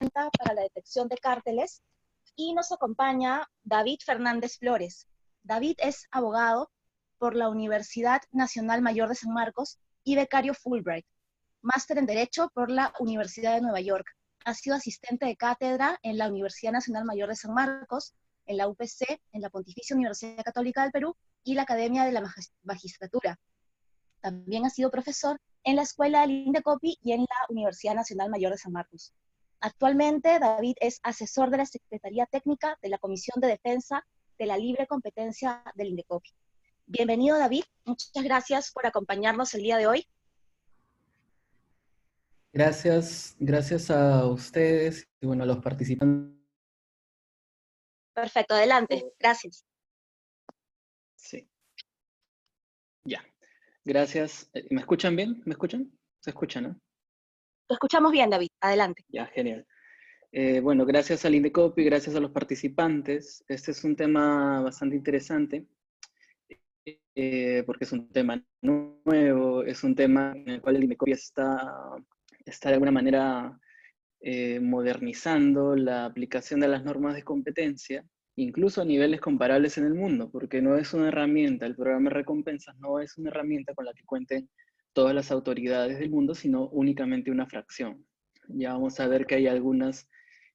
herramienta para la detección de cárteles, y nos acompaña David Fernández Flores. David es abogado por la Universidad Nacional Mayor de San Marcos y becario Fulbright, máster en Derecho por la Universidad de Nueva York. Ha sido asistente de cátedra en la Universidad Nacional Mayor de San Marcos, en la UPC, en la Pontificia Universidad Católica del Perú y la Academia de la Magistratura. También ha sido profesor en la Escuela del INDECOPI y en la Universidad Nacional Mayor de San Marcos. Actualmente, David es asesor de la Secretaría Técnica de la Comisión de Defensa de la Libre Competencia del INDECOPI. Bienvenido, David. Muchas gracias por acompañarnos el día de hoy. Gracias a ustedes y bueno, a los participantes. Perfecto, adelante. Gracias. Sí, ya. Gracias. ¿Me escuchan bien? ¿Me escuchan? ¿Se escucha, no? Lo escuchamos bien, David. Adelante. Ya, genial. Bueno, gracias al INDECOPI, gracias a los participantes. Este es un tema bastante interesante porque es un tema nuevo, es un tema en el cual el INDECOPI está de alguna manera modernizando la aplicación de las normas de competencia, incluso a niveles comparables en el mundo, porque no es una herramienta, el programa de recompensas no es una herramienta con la que cuenten todas las autoridades del mundo, sino únicamente una fracción. Ya vamos a ver que hay algunas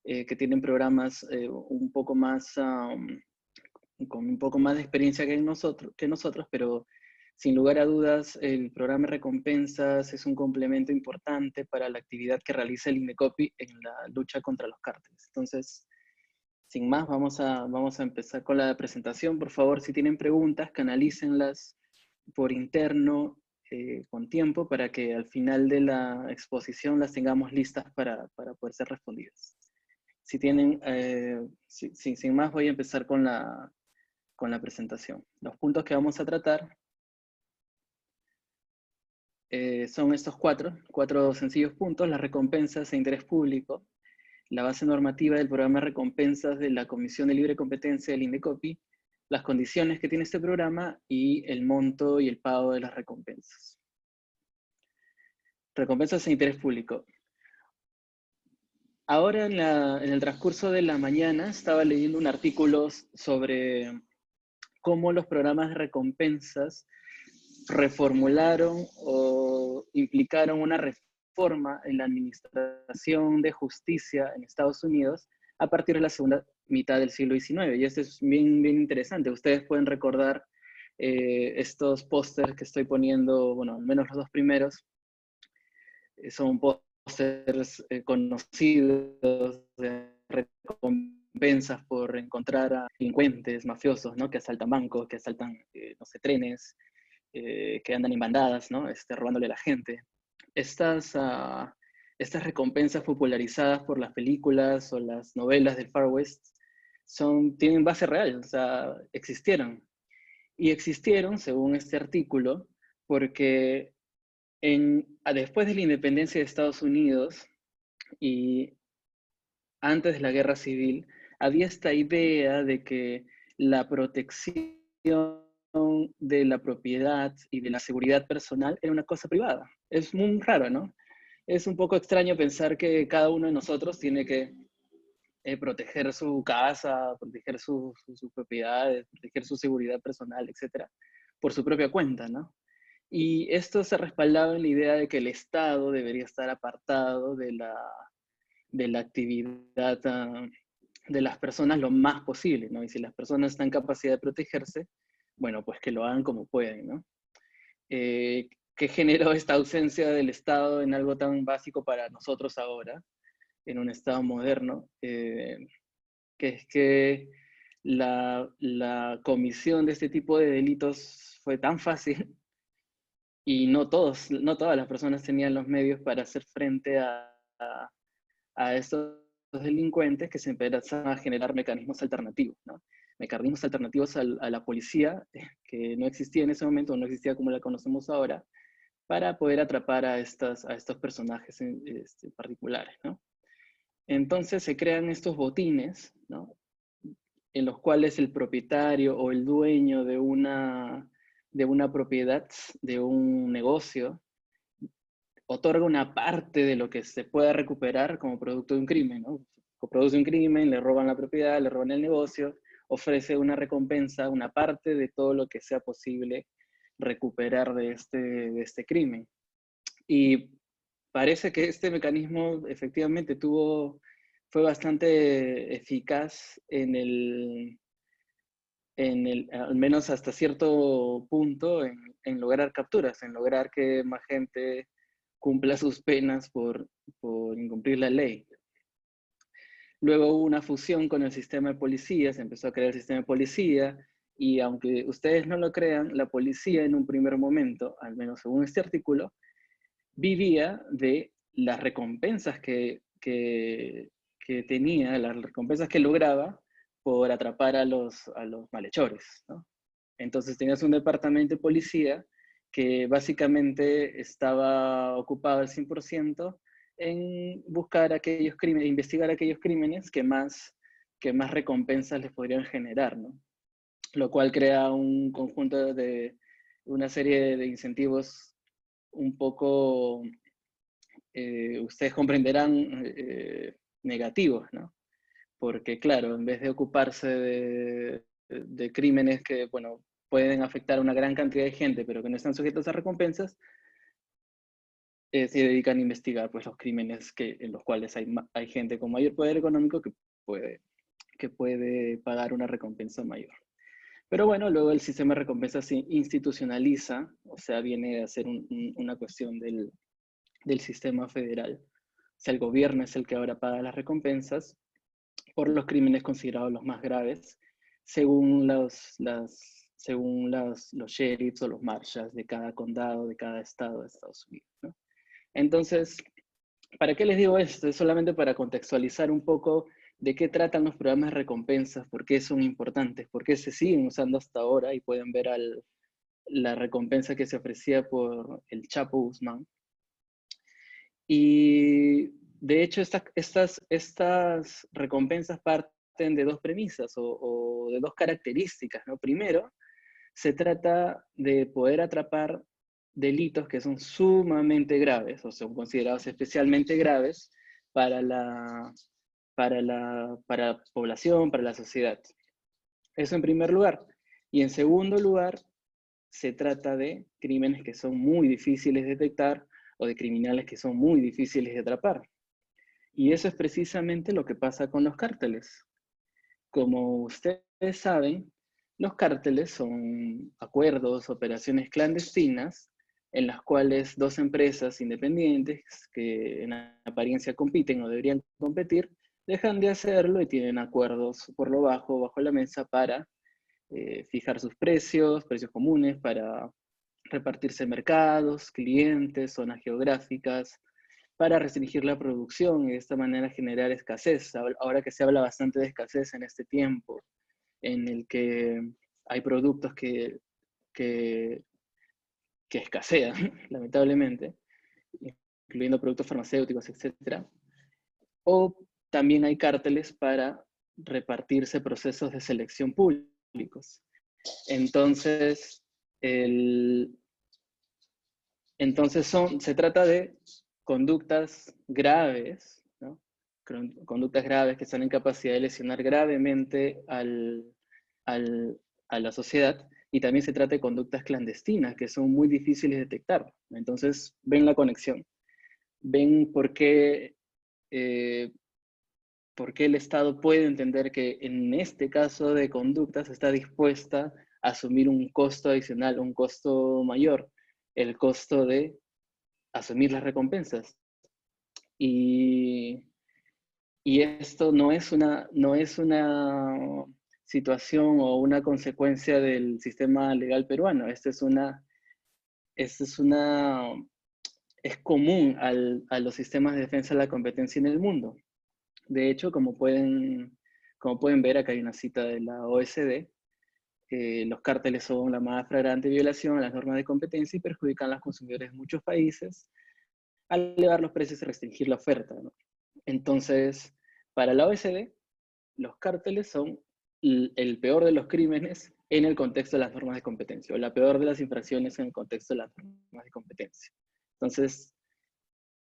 que tienen programas un poco más, con un poco más de experiencia que nosotros, pero sin lugar a dudas, el programa de recompensas es un complemento importante para la actividad que realiza el INDECOPI en la lucha contra los cárteles. Entonces, sin más, vamos a empezar con la presentación. Por favor, si tienen preguntas, canalícenlas por interno con tiempo para que al final de la exposición las tengamos listas para poder ser respondidas. Si tienen, sin más, voy a empezar con la presentación. Los puntos que vamos a tratar son estos cuatro sencillos puntos: las recompensas e interés público, la base normativa del programa de recompensas de la Comisión de Libre Competencia del INDECOPI, las condiciones que tiene este programa y el monto y el pago de las recompensas. Recompensas e interés público. Ahora en el transcurso de la mañana estaba leyendo un artículo sobre cómo los programas de recompensas reformularon o implicaron una reforma en la administración de justicia en Estados Unidos a partir de la segunda mitad del siglo XIX. Y esto es bien interesante. Ustedes pueden recordar estos pósters que estoy poniendo, bueno, al menos los dos primeros, son pósters conocidos de recompensas por encontrar a delincuentes, mafiosos, ¿no? Que asaltan bancos, que asaltan, no sé, trenes, que andan en bandadas, ¿no? Robándole a la gente. Estas recompensas popularizadas por las películas o las novelas del Far West tienen base real, o sea, existieron. Y existieron, según este artículo, porque después de la independencia de Estados Unidos y antes de la Guerra Civil, había esta idea de que la protección de la propiedad y de la seguridad personal era una cosa privada. Es muy raro, ¿no? Es un poco extraño pensar que cada uno de nosotros tiene que proteger su casa, proteger sus propiedades, proteger su seguridad personal, etcétera, por su propia cuenta, ¿no? Y esto se respaldaba en la idea de que el Estado debería estar apartado de la actividad de las personas lo más posible, ¿no? Y si las personas están en capacidad de protegerse, bueno, pues que lo hagan como pueden, ¿no? ¿Qué generó esta ausencia del Estado en algo tan básico para nosotros ahora, en un Estado moderno? Que es que la comisión de este tipo de delitos fue tan fácil y no todas las personas tenían los medios para hacer frente a estos delincuentes, que se empezaron a generar mecanismos alternativos, ¿no? Mecanismos alternativos a la policía, que no existía en ese momento, no existía como la conocemos ahora, para poder atrapar a estos personajes particulares, ¿no? Entonces se crean estos botines, ¿no? En los cuales el propietario o el dueño de una propiedad, de un negocio, otorga una parte de lo que se pueda recuperar como producto de un crimen, ¿no? Produce un crimen, le roban la propiedad, le roban el negocio, ofrece una recompensa, una parte de todo lo que sea posible recuperar de este crimen. Y parece que este mecanismo efectivamente fue bastante eficaz al menos hasta cierto punto, en lograr capturas, en lograr que más gente cumpla sus penas por incumplir la ley. Luego hubo una fusión con el sistema de policía, se empezó a crear el sistema de policía, y aunque ustedes no lo crean, la policía en un primer momento, al menos según este artículo, vivía de las recompensas que tenía, las recompensas que lograba por atrapar a los malhechores, ¿no? Entonces tenías un departamento de policía que básicamente estaba ocupado al 100% en buscar aquellos crímenes, investigar aquellos crímenes que más recompensas les podrían generar, ¿no? Lo cual crea un conjunto de una serie de incentivos un poco, ustedes comprenderán, negativos, ¿no? Porque claro, en vez de ocuparse de crímenes que, bueno, pueden afectar a una gran cantidad de gente, pero que no están sujetos a recompensas, se dedican a investigar pues, los crímenes en los cuales hay gente con mayor poder económico que puede pagar una recompensa mayor. Pero bueno, luego el sistema de recompensas se institucionaliza, o sea, viene a ser una cuestión del sistema federal. O sea, el gobierno es el que ahora paga las recompensas por los crímenes considerados los más graves, según los sheriffs o los marshals de cada condado, de cada estado de Estados Unidos, ¿no? Entonces, ¿para qué les digo esto? Es solamente para contextualizar un poco de qué tratan los programas de recompensas, por qué son importantes, por qué se siguen usando hasta ahora, y pueden ver la recompensa que se ofrecía por el Chapo Guzmán. Y de hecho, estas recompensas parten de dos premisas o de dos características, ¿no? Primero, se trata de poder atrapar delitos que son sumamente graves o son considerados especialmente graves para para la población, para la sociedad. Eso en primer lugar. Y en segundo lugar, se trata de crímenes que son muy difíciles de detectar o de criminales que son muy difíciles de atrapar. Y eso es precisamente lo que pasa con los cárteles. Como ustedes saben, los cárteles son acuerdos, operaciones clandestinas, en las cuales dos empresas independientes que en apariencia compiten o deberían competir, dejan de hacerlo y tienen acuerdos por lo bajo la mesa para fijar sus precios comunes, para repartirse mercados, clientes, zonas geográficas, para restringir la producción y de esta manera generar escasez. Ahora que se habla bastante de escasez en este tiempo, en el que hay productos que escasean, lamentablemente, incluyendo productos farmacéuticos, etc. O también hay cárteles para repartirse procesos de selección públicos. Entonces, se trata de conductas graves, ¿no? Conductas graves que están en capacidad de lesionar gravemente a la sociedad, y también se trata de conductas clandestinas que son muy difíciles de detectar. Entonces, ven la conexión, ven por qué el Estado puede entender que en este caso de conductas está dispuesta a asumir un costo adicional, un costo mayor, el costo de asumir las recompensas. Y esto no es una situación o una consecuencia del sistema legal peruano. Es común a los sistemas de defensa de la competencia en el mundo. De hecho, como pueden ver, acá hay una cita de la OSD, los cárteles son la más flagrante violación a las normas de competencia y perjudican a los consumidores de muchos países al elevar los precios y restringir la oferta, ¿no? Entonces, para la OSD, los cárteles son el peor de los crímenes en el contexto de las normas de competencia, o la peor de las infracciones en el contexto de las normas de competencia. Entonces,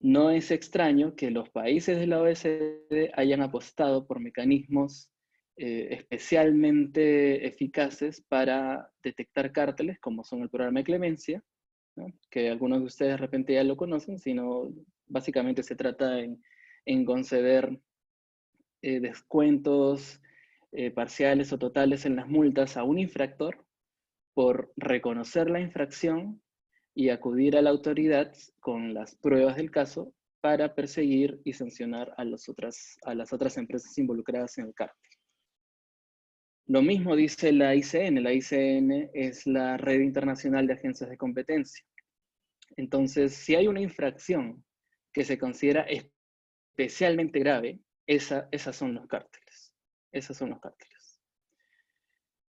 no es extraño que los países de la OECD hayan apostado por mecanismos especialmente eficaces para detectar cárteles, como son el programa de clemencia, ¿no? Que algunos de ustedes de repente ya lo conocen, sino básicamente se trata en conceder descuentos parciales o totales en las multas a un infractor por reconocer la infracción y acudir a la autoridad con las pruebas del caso para perseguir y sancionar a las otras empresas involucradas en el cártel. Lo mismo dice la ICN. La ICN es la Red Internacional de Agencias de Competencia. Entonces, si hay una infracción que se considera especialmente grave, esas son los cárteles. Esas son los cárteles.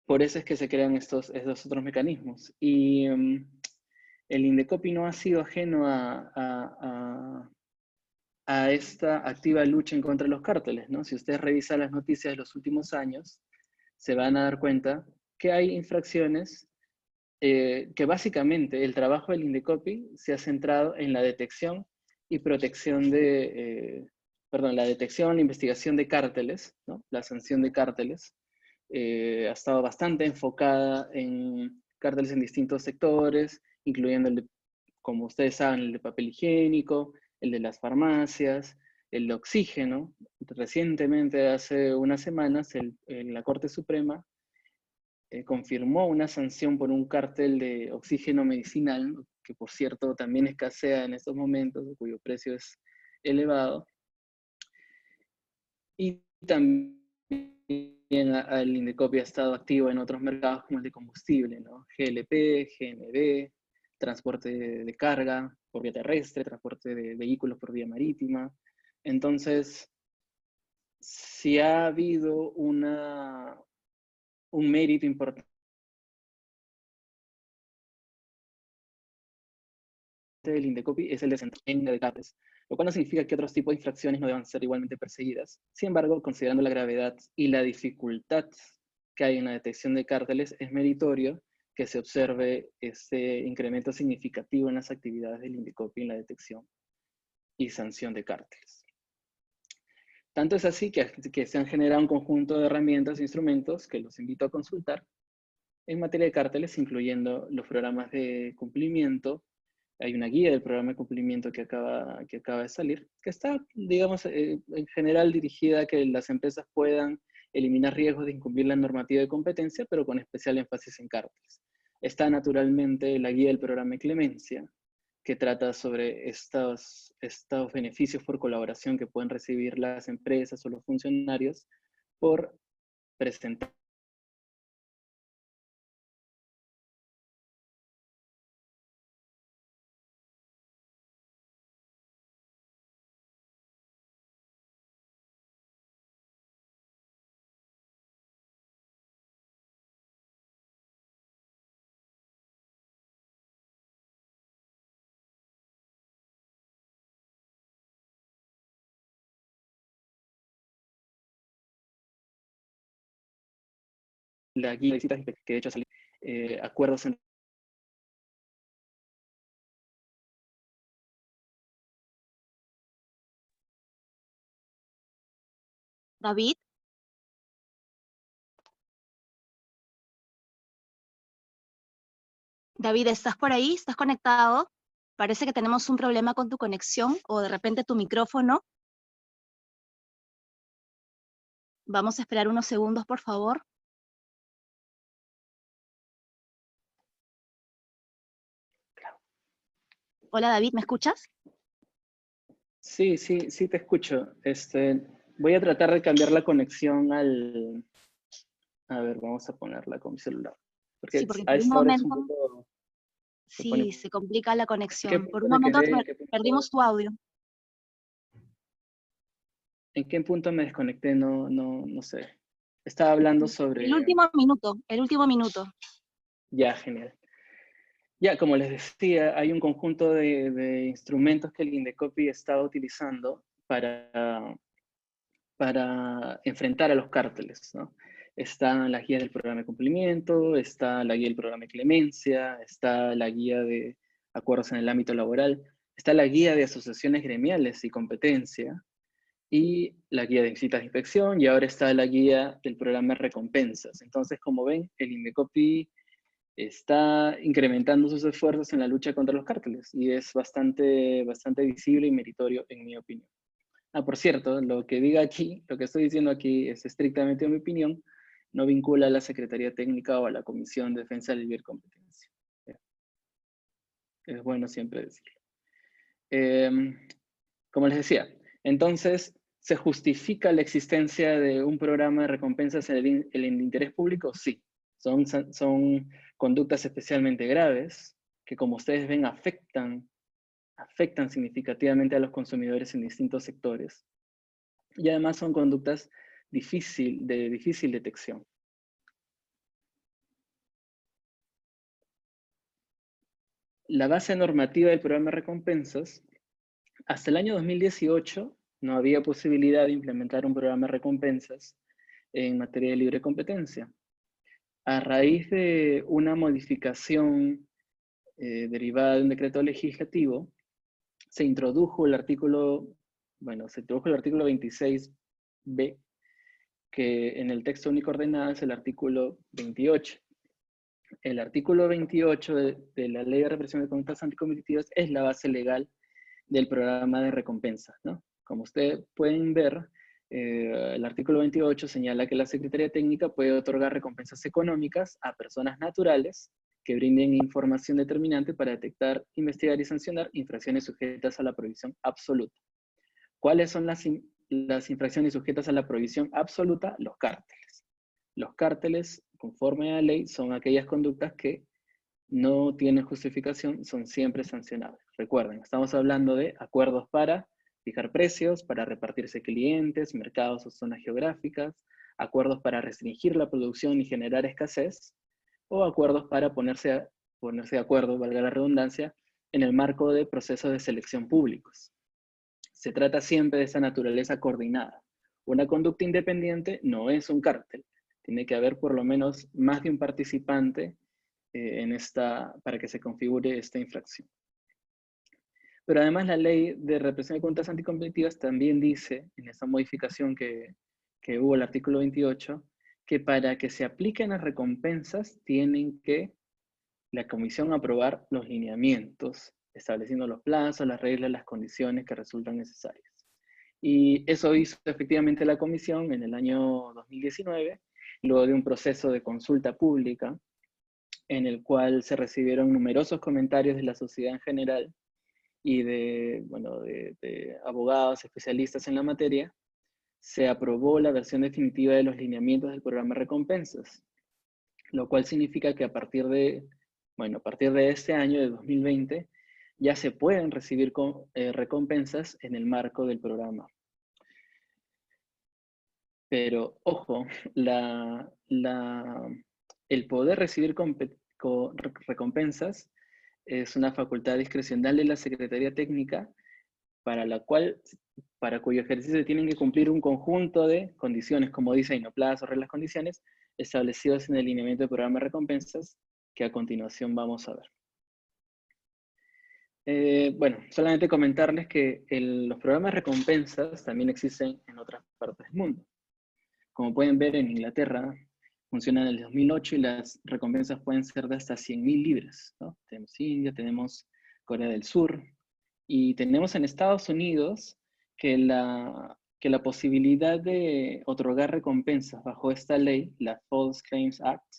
Por eso es que se crean estos otros mecanismos. Y el Indecopi no ha sido ajeno a esta activa lucha en contra de los cárteles, ¿no? Si ustedes revisan las noticias de los últimos años, se van a dar cuenta que hay infracciones que básicamente el trabajo del Indecopi se ha centrado en la detección y protección la detección, la investigación de cárteles, ¿no? La sanción de cárteles. Ha estado bastante enfocada en cárteles en distintos sectores, incluyendo el de, como ustedes saben, el de papel higiénico, el de las farmacias, el de oxígeno. Recientemente, hace unas semanas, la Corte Suprema confirmó una sanción por un cártel de oxígeno medicinal, que por cierto también escasea en estos momentos, cuyo precio es elevado. Y también el Indecopi ha estado activo en otros mercados como el de combustible, ¿no? GLP, GNB, transporte de carga por vía terrestre, transporte de vehículos por vía marítima. Entonces, si ha habido un mérito importante del Indecopi es el desempeño de cárteles, lo cual no significa que otros tipos de infracciones no deban ser igualmente perseguidas. Sin embargo, considerando la gravedad y la dificultad que hay en la detección de cárteles, es meritorio que se observe este incremento significativo en las actividades del Indecopi en la detección y sanción de cárteles. Tanto es así que se han generado un conjunto de herramientas e instrumentos que los invito a consultar en materia de cárteles, incluyendo los programas de cumplimiento. Hay una guía del programa de cumplimiento que acaba de salir, que está, digamos, en general dirigida a que las empresas puedan eliminar riesgos de incumplir la normativa de competencia, pero con especial énfasis en cárteles. Está naturalmente la guía del programa de clemencia, que trata sobre estos beneficios por colaboración que pueden recibir las empresas o los funcionarios por presentar la guía de citas, que de hecho salió acuerdos entre David, David, ¿estás por ahí? ¿Estás conectado? Parece que tenemos un problema con tu conexión o de repente tu micrófono. Vamos a esperar unos segundos, por favor. Hola David, ¿me escuchas? Sí, sí, sí te escucho. Voy a tratar de cambiar la conexión al... A ver, vamos a ponerla con mi celular. Sí, Porque porque a por un esta hora es un momento, poco... Se pone... sí, se complica la ¿En qué conexión. Por punto un me momento quedé? perdimos tu audio. ¿En qué punto me desconecté? No sé. Estaba hablando El sobre... último minuto, el último minuto. Ya, genial. Ya, como les decía, hay un conjunto de instrumentos que el Indecopi está utilizando para enfrentar a los cárteles, ¿no? Está la guía del programa de cumplimiento, está la guía del programa de clemencia, está la guía de acuerdos en el ámbito laboral. Está la guía de asociaciones gremiales y competencia, y la guía de visitas de inspección, y ahora está la guía del programa de recompensas. Entonces, como ven, el INDECOPI está incrementando sus esfuerzos en la lucha contra los cárteles, y es bastante visible y meritorio, en mi opinión. Por cierto, lo que diga aquí, lo que estoy diciendo aquí es estrictamente mi opinión, no vincula a la Secretaría Técnica o a la Comisión de Defensa de Libre Competencia. Es bueno siempre decirlo. Como les decía, entonces, ¿se justifica la existencia de un programa de recompensas en el interés público? Sí. Son conductas especialmente graves que, como ustedes ven, afectan significativamente a los consumidores en distintos sectores. Y además son conductas de difícil detección. La base normativa del programa de recompensas, hasta el año 2018 no había posibilidad de implementar un programa de recompensas en materia de libre competencia. A raíz de una modificación derivada de un decreto legislativo, se introdujo el artículo 26B, que en el texto único ordenado es el artículo 28. El artículo 28 de la Ley de Represión de Conductas Anticompetitivas es la base legal del programa de recompensas, ¿no? Como ustedes pueden ver, el artículo 28 señala que la Secretaría Técnica puede otorgar recompensas económicas a personas naturales que brinden información determinante para detectar, investigar y sancionar infracciones sujetas a la prohibición absoluta. ¿Cuáles son las infracciones sujetas a la prohibición absoluta? Los cárteles. Los cárteles, conforme a la ley, son aquellas conductas que no tienen justificación, son siempre sancionables. Recuerden, estamos hablando de acuerdos para fijar precios, para repartirse clientes, mercados o zonas geográficas, acuerdos para restringir la producción y generar escasez, o acuerdos para ponerse de acuerdo, valga la redundancia, en el marco de procesos de selección públicos. Se trata siempre de esa naturaleza coordinada. Una conducta independiente no es un cártel. Tiene que haber por lo menos más de un participante para que se configure esta infracción. Pero además la Ley de Represión de Conductas Anticompetitivas también dice, en esa modificación que hubo el artículo 28, que para que se apliquen las recompensas tienen que la Comisión aprobar los lineamientos, estableciendo los plazos, las reglas, las condiciones que resultan necesarias. Y eso hizo efectivamente la Comisión en el año 2019, luego de un proceso de consulta pública, en el cual se recibieron numerosos comentarios de la sociedad en general y de abogados especialistas en la materia. Se aprobó la versión definitiva de los lineamientos del programa de recompensas, lo cual significa que a partir de este año, de 2020, ya se pueden recibir recompensas en el marco del programa. Pero, ojo, el poder recibir recompensas es una facultad discrecional de la Secretaría Técnica para cuyo ejercicio se tienen que cumplir un conjunto de condiciones, como dice ahí, no plazos, reglas, condiciones, establecidos en el lineamiento del programa de recompensas, que a continuación vamos a ver. Solamente comentarles que los programas de recompensas también existen en otras partes del mundo. Como pueden ver, en Inglaterra funcionan desde el 2008 y las recompensas pueden ser de hasta 100.000 libras, ¿no? Tenemos India, tenemos Corea del Sur, y tenemos en Estados Unidos que la posibilidad de otorgar recompensas bajo esta ley, la False Claims Act,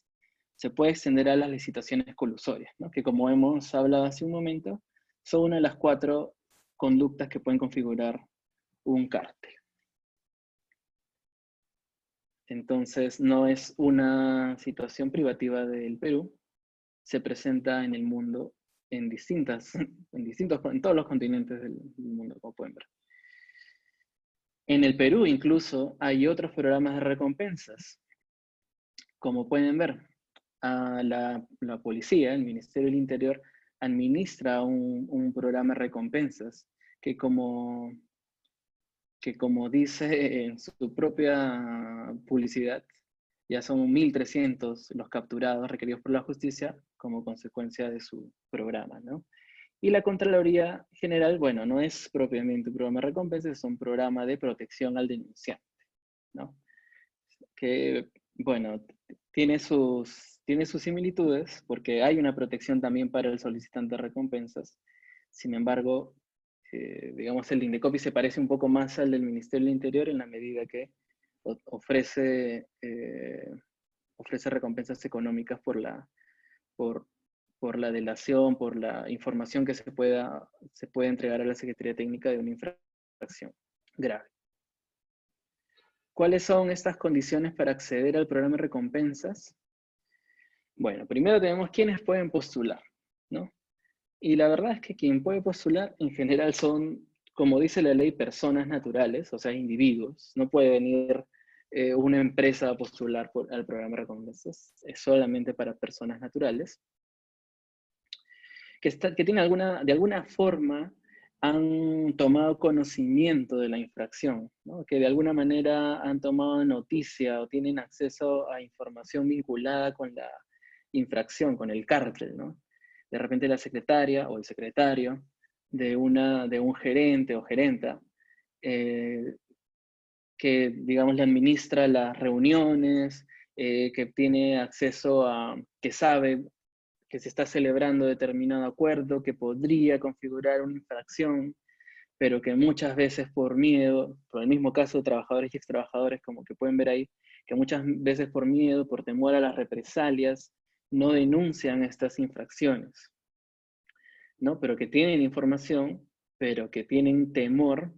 se puede extender a las licitaciones colusorias, ¿no? Que, como hemos hablado hace un momento, son una de las 4 conductas que pueden configurar un cártel. Entonces, no es una situación privativa del Perú, se presenta en el mundo en todos los continentes del mundo, como pueden ver. En el Perú incluso hay otros programas de recompensas. Como pueden ver, la policía, el Ministerio del Interior, administra un programa de recompensas que como dice en su propia publicidad, ya son 1.300 los capturados requeridos por la justicia como consecuencia de su programa, ¿no? Y la Contraloría General, bueno, no es propiamente un programa de recompensas, es un programa de protección al denunciante, ¿no? Que, bueno, tiene sus similitudes, porque hay una protección también para el solicitante de recompensas. Sin embargo, digamos, el Indecopi se parece un poco más al del Ministerio del Interior en la medida que ofrece, ofrece recompensas económicas por, por la delación, por la información que se puede entregar a la Secretaría Técnica de una infracción grave. ¿Cuáles son estas condiciones para acceder al programa de recompensas? Bueno, primero tenemos quiénes pueden postular, ¿no? Y la verdad es que quien puede postular en general son, como dice la ley, personas naturales, o sea, individuos. No puede venir una empresa a postular al programa de recompensas. Es solamente para personas naturales. Que tiene de alguna forma han tomado conocimiento de la infracción, ¿no? Que de alguna manera han tomado noticia o tienen acceso a información vinculada con la infracción, con el cártel, ¿no? De repente la secretaria o el secretario de un gerente o gerenta que, digamos, le administra las reuniones, que tiene acceso que sabe que se está celebrando determinado acuerdo, que podría configurar una infracción, pero que muchas veces por miedo, por el mismo caso de trabajadores y extrabajadores, como que pueden ver ahí, que muchas veces por miedo, por temor a las represalias, no denuncian estas infracciones, ¿no? Pero que tienen información, pero que tienen temor,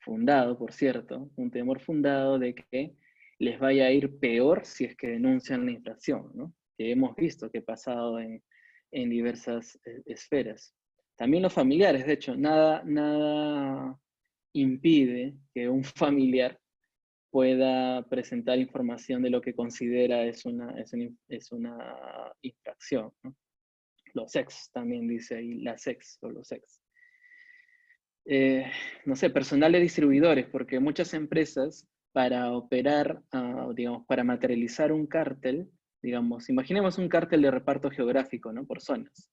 fundado, por cierto, un temor fundado de que les vaya a ir peor si es que denuncian la infracción, ¿no? Que hemos visto que ha pasado en diversas esferas. También los familiares, de hecho, nada impide que un familiar pueda presentar información de lo que considera es una infracción, ¿no? Los ex también dice ahí, las ex o los ex. No sé, personal de distribuidores, porque muchas empresas para operar, digamos, para materializar un cártel, digamos, imaginemos un cártel de reparto geográfico, ¿no? Por zonas.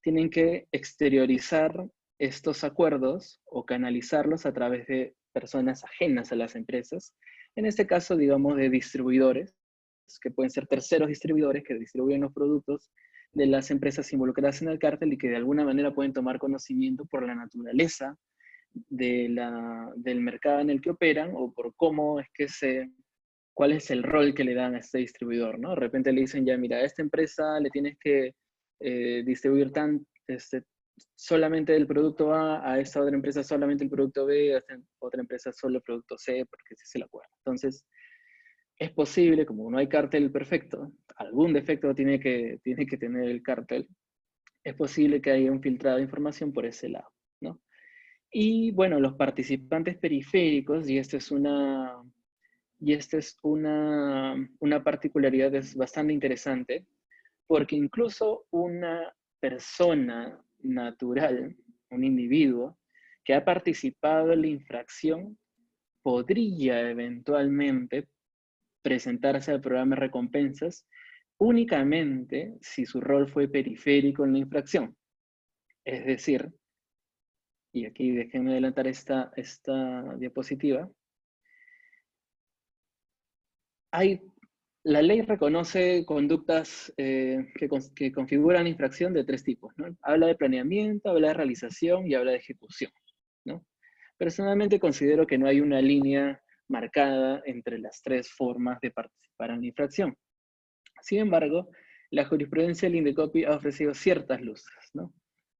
Tienen que exteriorizar estos acuerdos o canalizarlos a través de personas ajenas a las empresas. En este caso, digamos, de distribuidores, que pueden ser terceros distribuidores que distribuyen los productos de las empresas involucradas en el cártel y que de alguna manera pueden tomar conocimiento por la naturaleza del mercado en el que operan o por cómo es que cuál es el rol que le dan a este distribuidor, ¿no? De repente le dicen, ya mira, a esta empresa le tienes que distribuir solamente el producto A esta otra empresa solamente el producto B, a esta otra empresa solo el producto C, porque ese es el acuerdo. Entonces, es posible, como no hay cártel perfecto, algún defecto tiene que tener el cártel, es posible que haya un filtrado de información por ese lado, ¿no? Y bueno, los participantes periféricos, y esta es una particularidad bastante interesante, porque incluso una persona natural, un individuo, que ha participado en la infracción, podría eventualmente presentarse al programa de recompensas únicamente si su rol fue periférico en la infracción. Es decir, y aquí déjenme adelantar esta diapositiva, la ley reconoce conductas que configuran infracción de tres tipos, ¿no? Habla de planeamiento, habla de realización y habla de ejecución, ¿no? Personalmente considero que no hay una línea marcada entre las tres formas de participar en la infracción. Sin embargo, la jurisprudencia del Indecopi ha ofrecido ciertas luces, ¿no?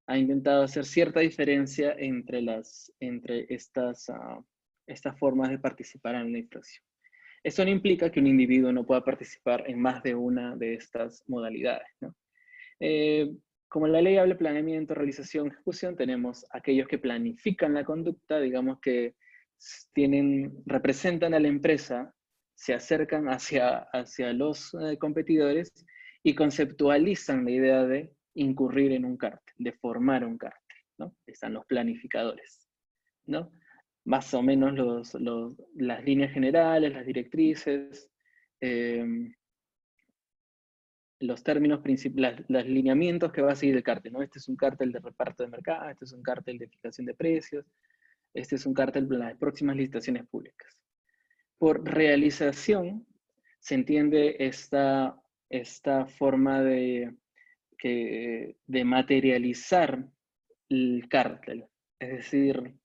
Ha intentado hacer cierta diferencia entre estas formas de participar en la infracción. Esto no implica que un individuo no pueda participar en más de una de estas modalidades, ¿no? Como la ley habla de planeamiento, realización, ejecución, tenemos aquellos que planifican la conducta, digamos que representan a la empresa, se acercan hacia los competidores y conceptualizan la idea de incurrir en un cártel, de formar un cártel, ¿no? Están los planificadores, ¿no? Más o menos las líneas generales, las directrices, los términos principales, los lineamientos que va a seguir el cártel, ¿no? Este es un cártel de reparto de mercado, este es un cártel de fijación de precios, este es un cártel para las próximas licitaciones públicas. Por realización se entiende esta forma de materializar el cártel, es decir,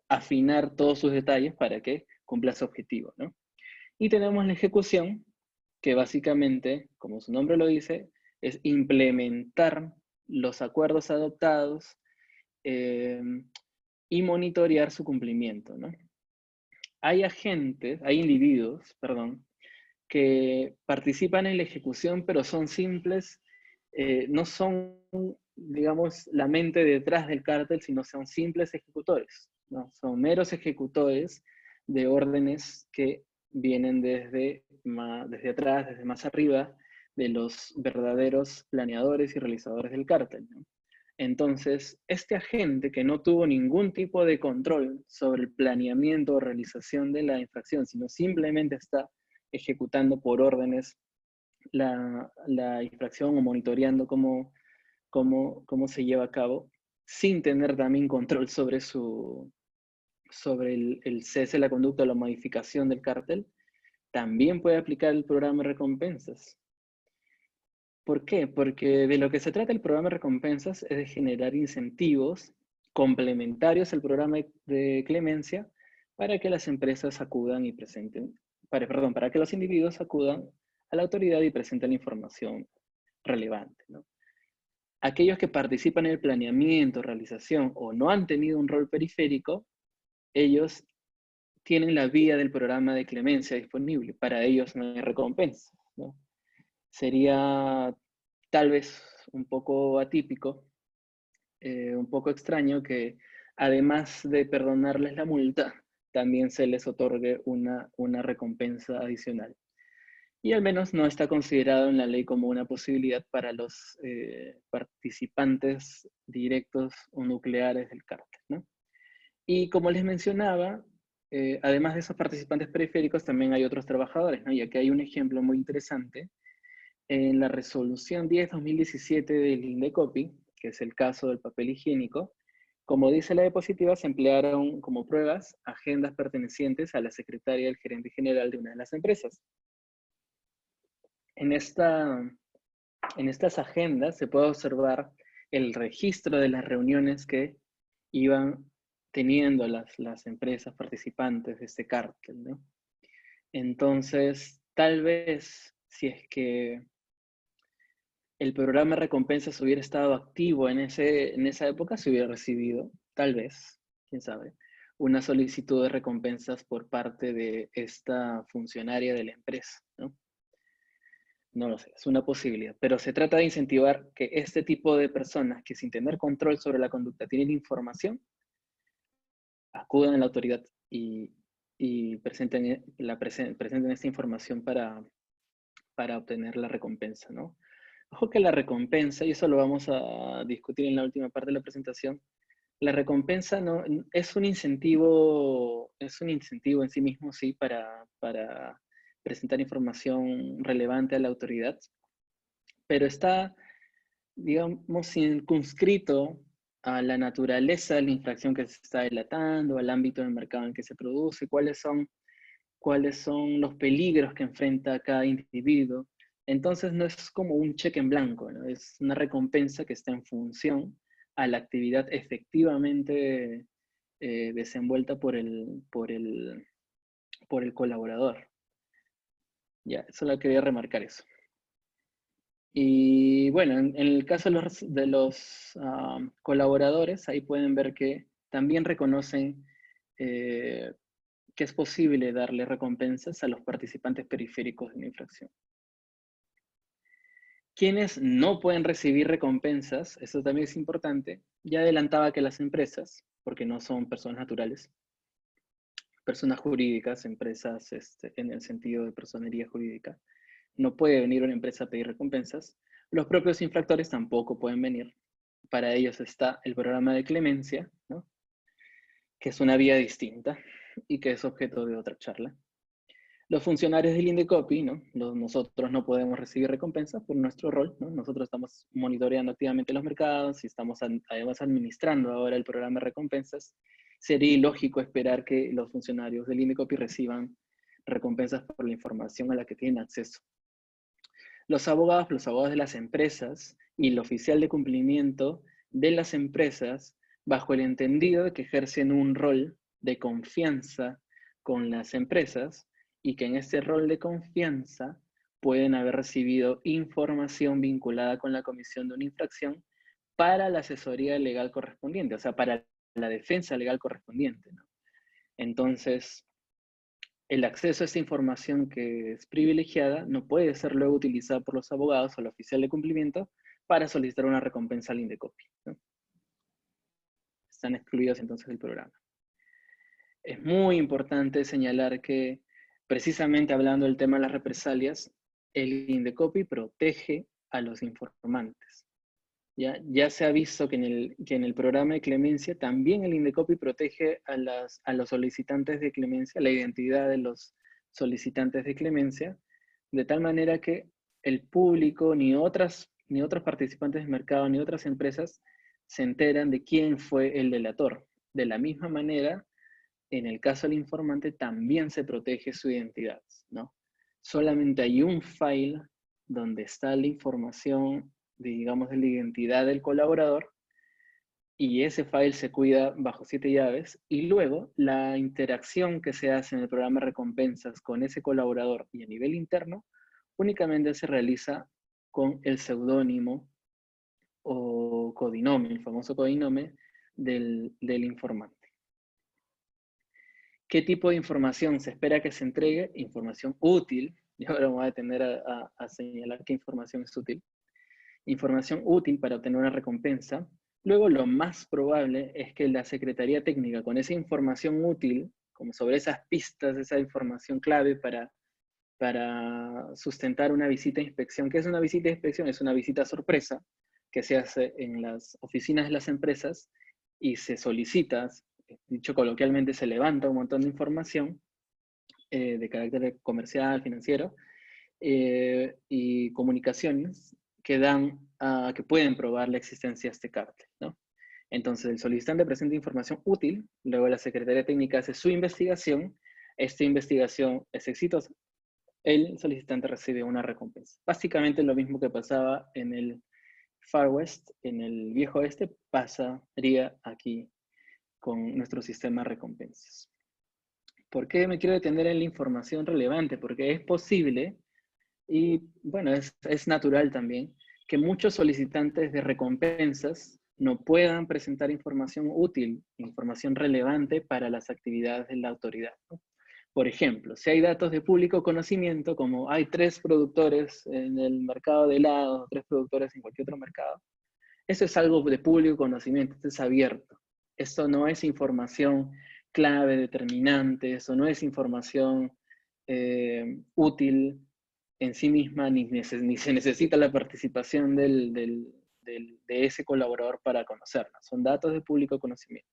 afinar todos sus detalles para que cumpla su objetivo, ¿no? Y tenemos la ejecución, que básicamente, como su nombre lo dice, es implementar los acuerdos adoptados y monitorear su cumplimiento, ¿no? Hay individuos, perdón, que participan en la ejecución, pero son simples, no son, digamos, la mente detrás del cártel, sino son simples ejecutores, ¿no? Son meros ejecutores de órdenes que vienen desde atrás, desde más arriba, de los verdaderos planeadores y realizadores del cártel, ¿no? Entonces, este agente que no tuvo ningún tipo de control sobre el planeamiento o realización de la infracción, sino simplemente está ejecutando por órdenes la infracción o monitoreando cómo se lleva a cabo, sin tener también control sobre el cese de la conducta o la modificación del cártel, también puede aplicar el programa de recompensas. ¿Por qué? Porque de lo que se trata el programa de recompensas es de generar incentivos complementarios al programa de clemencia para que las empresas acudan y presenten, para que los individuos acudan a la autoridad y presenten la información relevante, ¿no? Aquellos que participan en el planeamiento, realización o no han tenido un rol periférico, ellos tienen la vía del programa de clemencia disponible. Para ellos no hay recompensa, ¿no? Sería tal vez un poco atípico, un poco extraño que además de perdonarles la multa, también se les otorgue una recompensa adicional. Y al menos no está considerado en la ley como una posibilidad para los participantes directos o nucleares del cártel, ¿no? Y como les mencionaba, además de esos participantes periféricos, también hay otros trabajadores, ¿no? Y aquí hay un ejemplo muy interesante. En la resolución 10-2017 del INDECOPI, que es el caso del papel higiénico, como dice la diapositiva, se emplearon como pruebas agendas pertenecientes a la secretaria del gerente general de una de las empresas. En estas agendas se puede observar el registro de las reuniones que iban teniendo las empresas participantes de este cártel, ¿no? Entonces, tal vez, si es que el programa de recompensas hubiera estado activo en esa época, se hubiera recibido, tal vez, quién sabe, una solicitud de recompensas por parte de esta funcionaria de la empresa, ¿no? No lo sé, es una posibilidad, pero se trata de incentivar que este tipo de personas que sin tener control sobre la conducta tienen información, acudan a la autoridad y presenten esta información para obtener la recompensa, ¿no? Ojo que la recompensa, y eso lo vamos a discutir en la última parte de la presentación, la recompensa no, es un incentivo en sí mismo, sí, para presentar información relevante a la autoridad, pero está, digamos, circunscrito a la naturaleza de la infracción que se está delatando, al ámbito del mercado en que se produce, cuáles son los peligros que enfrenta cada individuo. Entonces no es como un cheque en blanco, ¿no? Es una recompensa que está en función a la actividad efectivamente desenvuelta por el colaborador. Ya, solo quería remarcar eso. Y bueno, en el caso de los colaboradores, ahí pueden ver que también reconocen que es posible darle recompensas a los participantes periféricos de una infracción. Quienes no pueden recibir recompensas, eso también es importante, ya adelantaba que las empresas, porque no son personas naturales, personas jurídicas, empresas en el sentido de personería jurídica, no puede venir una empresa a pedir recompensas, los propios infractores tampoco pueden venir. Para ellos está el programa de clemencia, ¿no? Que es una vía distinta y que es objeto de otra charla. Los funcionarios del Indecopi, ¿no? Nosotros no podemos recibir recompensas por nuestro rol, ¿no? Nosotros estamos monitoreando activamente los mercados y estamos además administrando ahora el programa de recompensas. Sería ilógico esperar que los funcionarios del Indecopi reciban recompensas por la información a la que tienen acceso. Los abogados de las empresas y el oficial de cumplimiento de las empresas, bajo el entendido de que ejercen un rol de confianza con las empresas, y que en este rol de confianza pueden haber recibido información vinculada con la comisión de una infracción para la asesoría legal correspondiente, o sea, para la defensa legal correspondiente, ¿no? Entonces, el acceso a esta información que es privilegiada no puede ser luego utilizada por los abogados o el oficial de cumplimiento para solicitar una recompensa al Indecopi, ¿no? Están excluidos entonces del programa. Es muy importante señalar que, precisamente hablando del tema de las represalias, el Indecopi protege a los informantes. Ya se ha visto que en el programa de clemencia también el Indecopi protege a los solicitantes de clemencia, la identidad de los solicitantes de clemencia, de tal manera que el público, ni otros participantes del mercado, ni otras empresas se enteran de quién fue el delator. De la misma manera, en el caso del informante también se protege su identidad, ¿no? Solamente hay un file donde está la información, digamos, de la identidad del colaborador, y ese file se cuida bajo 7 llaves, y luego la interacción que se hace en el programa de recompensas con ese colaborador y a nivel interno, únicamente se realiza con el seudónimo o codinome, el famoso codinome del informante. ¿Qué tipo de información se espera que se entregue? Información útil. Y ahora me voy a detener a señalar qué información es útil. Información útil para obtener una recompensa. Luego, lo más probable es que la Secretaría Técnica, con esa información útil, como sobre esas pistas, esa información clave para sustentar una visita de inspección. ¿Qué es una visita de inspección? Es una visita sorpresa que se hace en las oficinas de las empresas y se solicita, dicho coloquialmente, se levanta un montón de información de carácter comercial, financiero, y comunicaciones que que pueden probar la existencia de este cártel, ¿no? Entonces, el solicitante presenta información útil, luego la Secretaría Técnica hace su investigación, esta investigación es exitosa, el solicitante recibe una recompensa. Básicamente lo mismo que pasaba en el Far West, en el viejo oeste, pasaría aquí con nuestro sistema de recompensas. ¿Por qué me quiero detener en la información relevante? Porque es posible, y bueno, es natural también, que muchos solicitantes de recompensas no puedan presentar información útil, información relevante para las actividades de la autoridad, ¿no? Por ejemplo, si hay datos de público conocimiento, como hay 3 productores en el mercado de helados, 3 productores en cualquier otro mercado, eso es algo de público conocimiento, esto es abierto. Esto no es información clave, determinante, eso no es información útil en sí misma, ni se necesita la participación de ese colaborador para conocerla. Son datos de público conocimiento.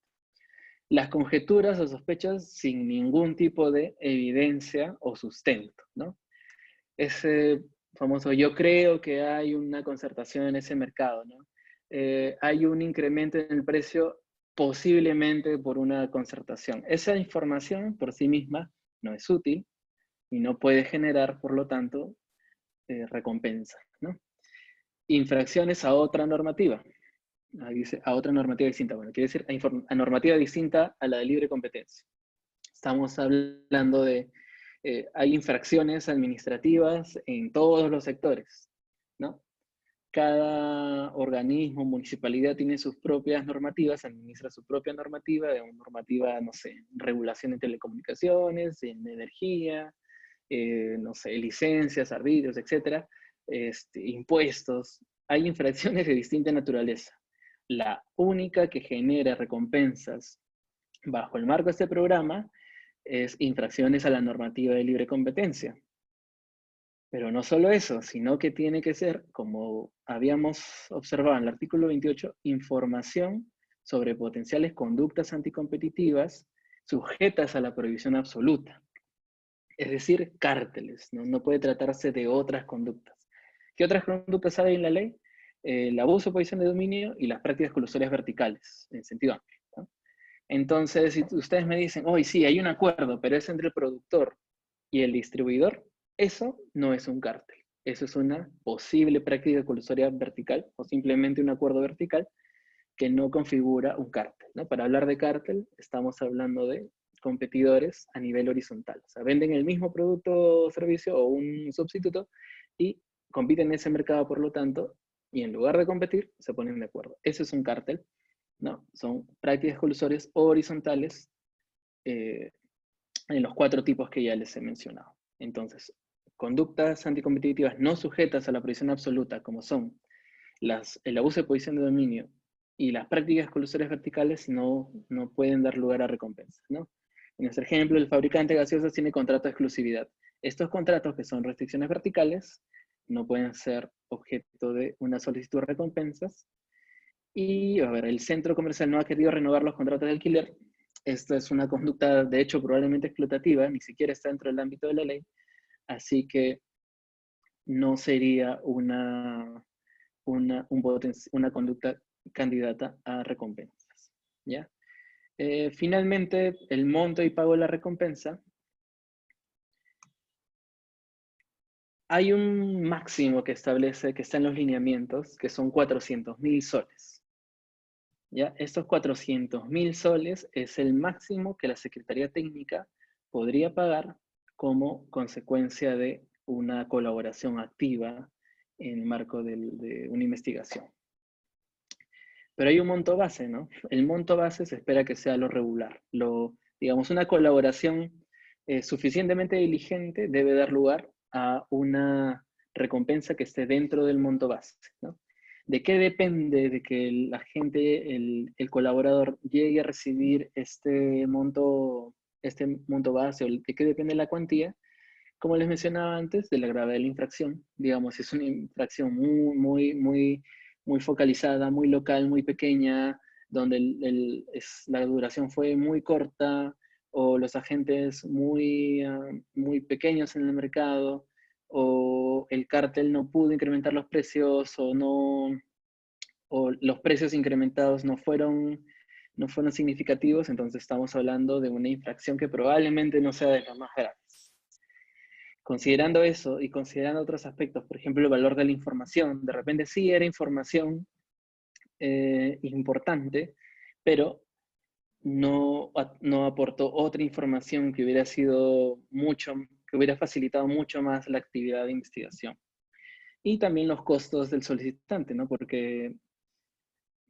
Las conjeturas o sospechas sin ningún tipo de evidencia o sustento, ¿no? Ese famoso, yo creo que hay una concertación en ese mercado, ¿no? Hay un incremento en el precio posiblemente por una concertación. Esa información por sí misma no es útil y no puede generar, por lo tanto, recompensa, ¿no? Infracciones a otra normativa. Ahí dice, a otra normativa distinta. Bueno, quiere decir a normativa distinta a la de libre competencia. Estamos hablando de, hay infracciones administrativas en todos los sectores, ¿no? Cada organismo, municipalidad tiene sus propias normativas, administra su propia normativa, de una normativa, no sé, regulación de telecomunicaciones, en energía, no sé, licencias, arbitrios, etcétera, impuestos. Hay infracciones de distinta naturaleza. La única que genera recompensas bajo el marco de este programa es infracciones a la normativa de libre competencia. Pero no solo eso, sino que tiene que ser, como habíamos observado en el artículo 28, información sobre potenciales conductas anticompetitivas sujetas a la prohibición absoluta. es decir, cárteles, ¿no? No puede tratarse de otras conductas. ¿Qué otras conductas hay en la ley? El abuso de posición de dominio y las prácticas colusorias verticales, en sentido amplio, ¿no? Entonces, si ustedes me dicen, hoy sí, hay un acuerdo, pero es entre el productor y el distribuidor, eso no es un cártel. Eso es una posible práctica colusoria vertical o simplemente un acuerdo vertical que no configura un cártel, ¿no? Para hablar de cártel, estamos hablando de competidores a nivel horizontal. O sea, venden el mismo producto o servicio o un sustituto y compiten en ese mercado, por lo tanto, y en lugar de competir, se ponen de acuerdo. Eso es un cártel, ¿no? Son prácticas colusorias horizontales en los 4 tipos que ya les he mencionado. Entonces, conductas anticompetitivas no sujetas a la prohibición absoluta, como son el abuso de posición de dominio y las prácticas colusorias verticales, no pueden dar lugar a recompensas, ¿no? En nuestro ejemplo, el fabricante de gaseosas tiene contrato de exclusividad. Estos contratos, que son restricciones verticales, no pueden ser objeto de una solicitud de recompensas. Y, a ver, el centro comercial no ha querido renovar los contratos de alquiler. Esta es una conducta, de hecho, probablemente explotativa, ni siquiera está dentro del ámbito de la ley, así que no sería una conducta candidata a recompensas, ¿ya? Finalmente, el monto y pago de la recompensa. Hay un máximo que establece, que está en los lineamientos, que son 400.000 soles. ¿Ya? Estos 400.000 soles es el máximo que la Secretaría Técnica podría pagar como consecuencia de una colaboración activa en el marco de una investigación. Pero hay un monto base, ¿no? El monto base se espera que sea lo regular. Digamos, una colaboración suficientemente diligente debe dar lugar a una recompensa que esté dentro del monto base, ¿no? ¿De qué depende de que la gente, el colaborador, llegue a recibir este monto base, o de qué depende la cuantía? Como les mencionaba antes, de la gravedad de la infracción. Digamos, si es una infracción muy focalizada, muy local, muy pequeña, donde la duración fue muy corta, o los agentes muy pequeños en el mercado, o el cártel no pudo incrementar los precios, o los precios incrementados no fueron significativos, entonces estamos hablando de una infracción que probablemente no sea de las más graves. Considerando eso y considerando otros aspectos, por ejemplo, el valor de la información, de repente sí era información importante, pero no aportó otra información que hubiera que hubiera facilitado mucho más la actividad de investigación. Y también los costos del solicitante, ¿no? Porque,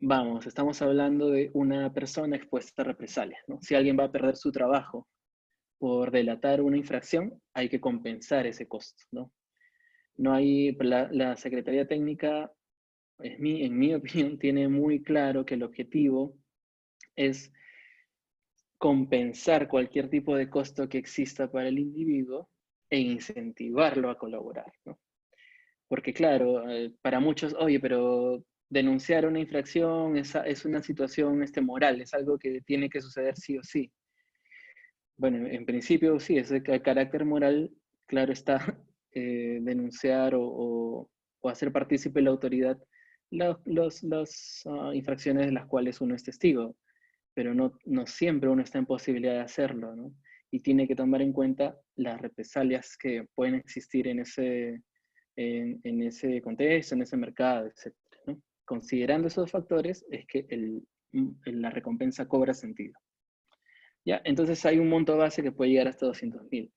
vamos, estamos hablando de una persona expuesta a represalias, ¿no? Si alguien va a perder su trabajo por delatar una infracción, hay que compensar ese costo, ¿no? No hay, la Secretaría Técnica, en mi opinión, tiene muy claro que el objetivo es compensar cualquier tipo de costo que exista para el individuo e incentivarlo a colaborar, ¿no? Porque claro, para muchos, oye, pero denunciar una infracción es una situación moral, es algo que tiene que suceder sí o sí. Bueno, en principio sí, ese carácter moral, claro está, denunciar o hacer partícipe la autoridad las infracciones de las cuales uno es testigo, pero no siempre uno está en posibilidad de hacerlo, ¿no? Y tiene que tomar en cuenta las represalias que pueden existir en ese contexto, en ese mercado, etc., ¿no? Considerando esos factores es que la recompensa cobra sentido. ¿Ya? Entonces hay un monto base que puede llegar hasta 200.000.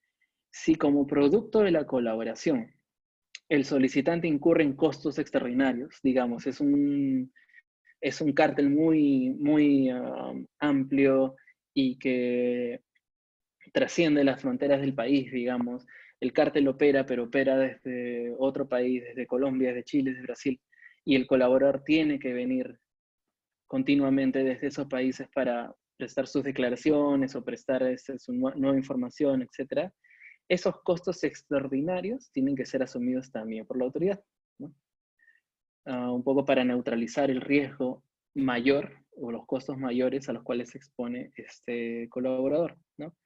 Si como producto de la colaboración el solicitante incurre en costos extraordinarios, digamos, es un cártel muy amplio y que trasciende las fronteras del país, digamos. El cártel opera, pero opera desde otro país, desde Colombia, desde Chile, desde Brasil, y el colaborador tiene que venir continuamente desde esos países para prestar sus declaraciones o prestar su nueva información, etc. Esos costos extraordinarios tienen que ser asumidos también por la autoridad, ¿no? Un poco para neutralizar el riesgo mayor o los costos mayores a los cuales se expone este colaborador, ¿no?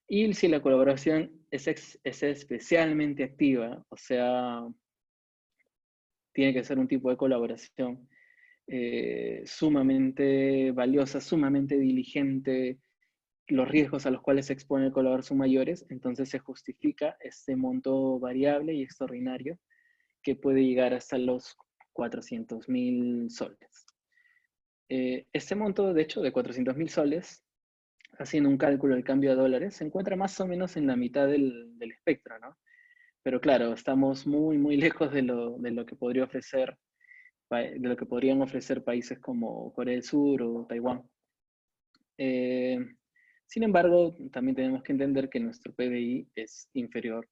Y si la colaboración es especialmente activa, o sea, tiene que ser un tipo de colaboración sumamente valiosa, sumamente diligente, los riesgos a los cuales se expone el colaborador son mayores, entonces se justifica este monto variable y extraordinario que puede llegar hasta los 400.000 soles. Este monto, de hecho, de 400.000 soles, haciendo un cálculo del cambio a dólares, se encuentra más o menos en la mitad del espectro, ¿no? Pero claro, estamos muy, muy lejos de lo que podría ofrecer, de lo que podrían ofrecer países como Corea del Sur o Taiwán. Eh, Sin embargo, también tenemos que entender que nuestro PBI es inferior,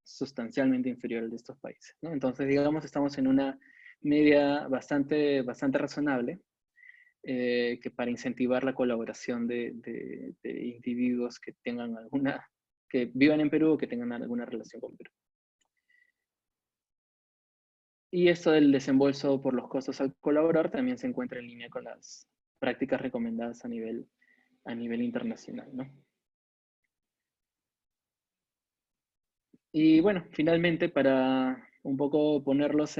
sustancialmente inferior al de estos países, ¿no? Entonces, digamos, estamos en una media bastante razonable, que para incentivar la colaboración de individuos que tengan que vivan en Perú o que tengan alguna relación con Perú. Y esto del desembolso por los costos al colaborador también se encuentra en línea con las prácticas recomendadas a nivel internacional, ¿no? Y bueno, finalmente, para un poco ponerlos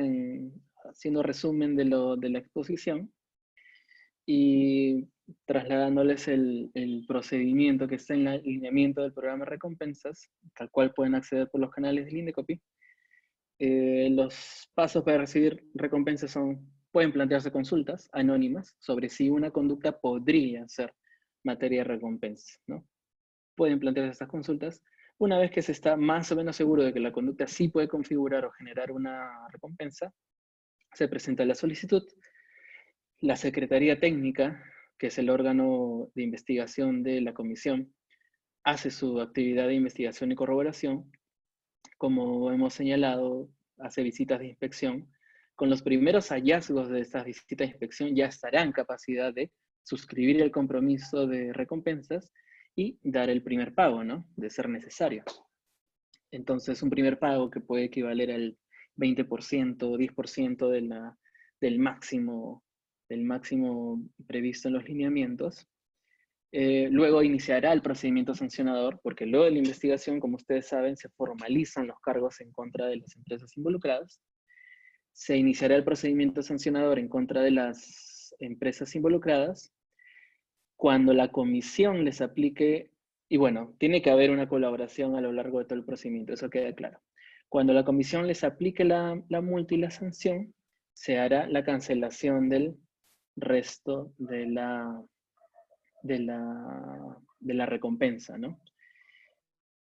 haciendo resumen de la exposición y trasladándoles el procedimiento que está en el lineamiento del programa de recompensas, al cual pueden acceder por los canales del Indecopy. Los pasos para recibir recompensas pueden plantearse consultas anónimas sobre si una conducta podría ser materia de recompensa, ¿no? Pueden plantearse estas consultas. Una vez que se está más o menos seguro de que la conducta sí puede configurar o generar una recompensa, se presenta la solicitud. La Secretaría Técnica, que es el órgano de investigación de la comisión, hace su actividad de investigación y corroboración. Como hemos señalado, hace visitas de inspección. Con los primeros hallazgos de estas visitas de inspección ya estará en capacidad de suscribir el compromiso de recompensas y dar el primer pago, ¿no? De ser necesario. Entonces, un primer pago que puede equivaler al 20% o 10% del máximo previsto en los lineamientos. Luego iniciará el procedimiento sancionador, porque luego de la investigación, como ustedes saben, se formalizan los cargos en contra de las empresas involucradas. Se iniciará el procedimiento sancionador en contra de las empresas involucradas cuando la comisión les aplique, y bueno, tiene que haber una colaboración a lo largo de todo el procedimiento, eso queda claro. Cuando la comisión les aplique la multa y la sanción, se hará la cancelación del resto de la recompensa, ¿no?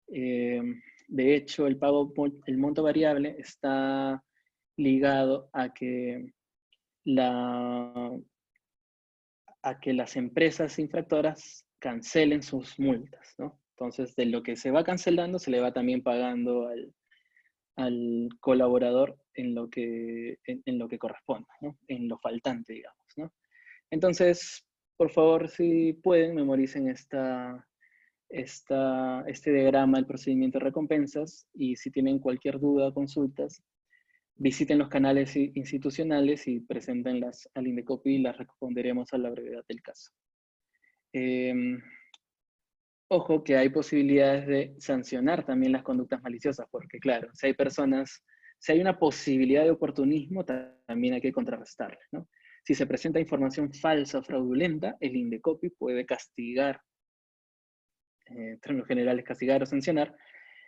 De hecho, el monto variable está ligado a que las empresas infractoras cancelen sus multas, ¿no? Entonces, de lo que se va cancelando, se le va también pagando al colaborador en lo que corresponda, ¿no? En lo faltante, digamos, ¿no? Entonces, por favor, si pueden, memoricen este diagrama del procedimiento de recompensas, y si tienen cualquier duda o consultas, visiten los canales institucionales y preséntenlas al Indecopy y las responderemos a la brevedad del caso. Ojo que hay posibilidades de sancionar también las conductas maliciosas, porque claro, si hay una posibilidad de oportunismo, también hay que contrarrestarla, ¿no? Si se presenta información falsa o fraudulenta, el Indecopy puede castigar, en términos generales, castigar o sancionar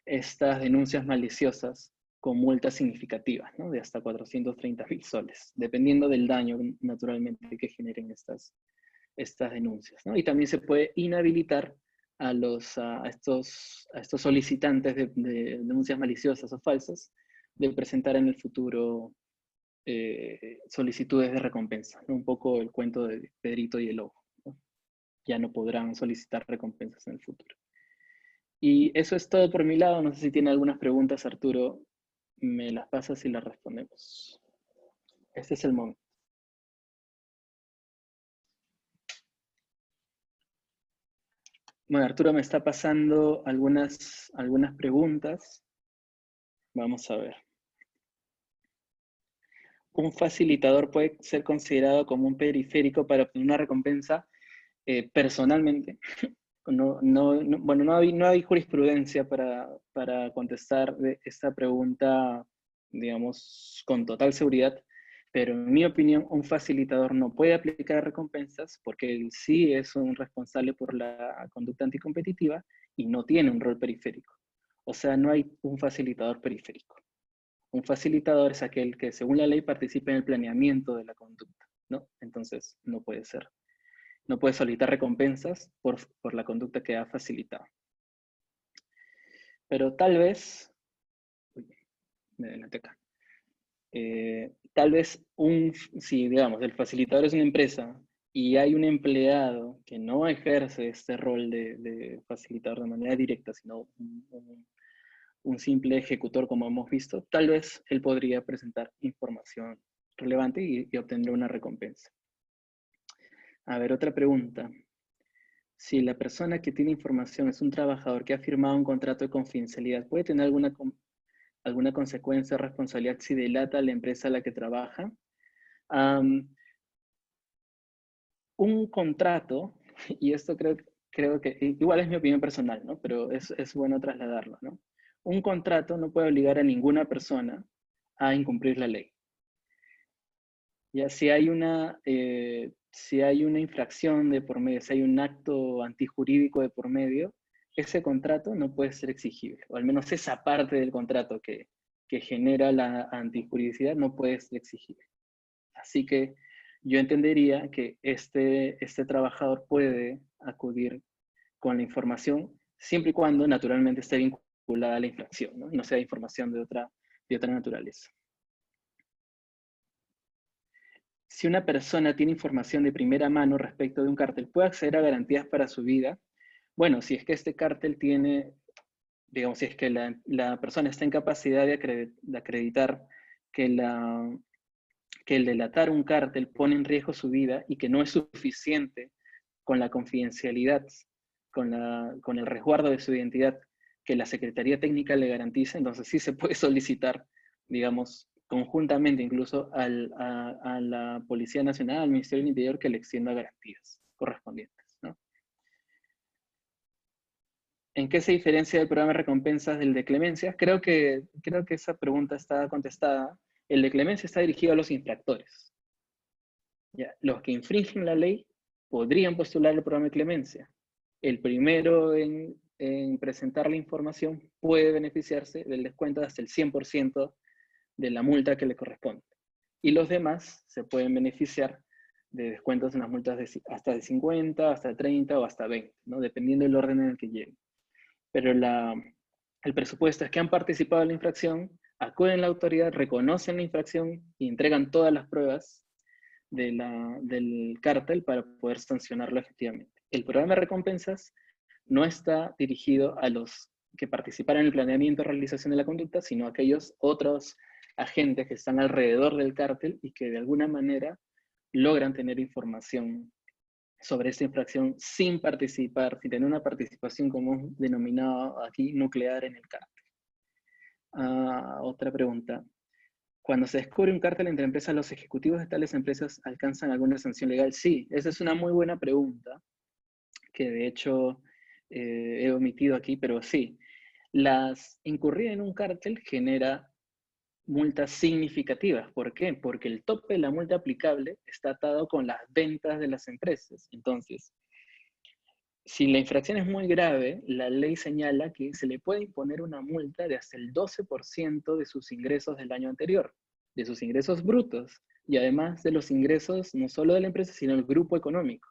estas denuncias maliciosas con multas significativas, ¿no? De hasta 430.000 soles, dependiendo del daño, naturalmente, que generen estas denuncias, ¿no? Y también se puede inhabilitar a estos solicitantes de denuncias maliciosas o falsas de presentar en el futuro solicitudes de recompensa, ¿no? Un poco el cuento de Pedrito y el Lobo, ¿no? Ya no podrán solicitar recompensas en el futuro. Y eso es todo por mi lado. No sé si tiene algunas preguntas, Arturo. Me las pasas y las respondemos. Este es el momento. Bueno, Arturo me está pasando algunas preguntas. Vamos a ver. ¿Un facilitador puede ser considerado como un periférico para obtener una recompensa? Personalmente, Bueno, no hay jurisprudencia para contestar esta pregunta, digamos, con total seguridad, pero en mi opinión, un facilitador no puede aplicar recompensas porque él sí es un responsable por la conducta anticompetitiva y no tiene un rol periférico. O sea, no hay un facilitador periférico. Un facilitador es aquel que, según la ley, participa en el planeamiento de la conducta, ¿no? Entonces, no puede ser. No puede solicitar recompensas por la conducta que ha facilitado. Pero tal vez, uy, me adelanté acá. Tal vez si digamos el facilitador es una empresa y hay un empleado que no ejerce este rol de facilitador de manera directa, sino un simple ejecutor como hemos visto, tal vez él podría presentar información relevante y obtendrá una recompensa. A ver, otra pregunta. Si la persona que tiene información es un trabajador que ha firmado un contrato de confidencialidad, ¿puede tener alguna consecuencia o responsabilidad si delata a la empresa a la que trabaja? Un contrato, y esto creo que igual es mi opinión personal, ¿no? Pero es bueno trasladarlo, ¿no? Un contrato no puede obligar a ninguna persona a incumplir la ley. Ya si hay una infracción de por medio, si hay un acto antijurídico de por medio, ese contrato no puede ser exigible, o al menos esa parte del contrato que genera la antijuridicidad no puede ser exigible. Así que yo entendería que este trabajador puede acudir con la información siempre y cuando naturalmente esté vinculada a la infracción, ¿no? Y no sea información de otra naturaleza. Si una persona tiene información de primera mano respecto de un cártel, ¿puede acceder a garantías para su vida? Bueno, si es que este cártel tiene, digamos, si es que la persona está en capacidad de acreditar que el delatar un cártel pone en riesgo su vida y que no es suficiente con la confidencialidad, con el resguardo de su identidad que la Secretaría Técnica le garantiza, entonces sí se puede solicitar, digamos, conjuntamente incluso a la Policía Nacional, al Ministerio del Interior, que le extienda garantías correspondientes, ¿no? ¿En qué se diferencia el programa de recompensas del de clemencia? Creo que esa pregunta está contestada. El de clemencia está dirigido a los infractores. ¿Ya? Los que infringen la ley podrían postular el programa de clemencia. El primero en presentar la información puede beneficiarse del descuento de hasta el 100% de la multa que le corresponde. Y los demás se pueden beneficiar de descuentos en las multas hasta de 50, hasta 30 o hasta 20, ¿no? Dependiendo del orden en el que lleguen. Pero el presupuesto es que han participado en la infracción, acuden a la autoridad, reconocen la infracción y entregan todas las pruebas del cártel para poder sancionarlo efectivamente. El programa de recompensas no está dirigido a los que participaron en el planeamiento y realización de la conducta, sino a aquellos otros agentes que están alrededor del cártel y que de alguna manera logran tener información sobre esta infracción sin participar, sin tener una participación como hemos denominado aquí nuclear en el cártel. Otra pregunta. Cuando se descubre un cártel entre empresas, ¿los ejecutivos de tales empresas alcanzan alguna sanción legal? Sí, esa es una muy buena pregunta, que de hecho he omitido aquí, pero sí. Incurrir en un cártel genera multas significativas. ¿Por qué? Porque el tope de la multa aplicable está atado con las ventas de las empresas. Entonces, si la infracción es muy grave, la ley señala que se le puede imponer una multa de hasta el 12% de sus ingresos del año anterior, de sus ingresos brutos, y además de los ingresos no solo de la empresa, sino del grupo económico.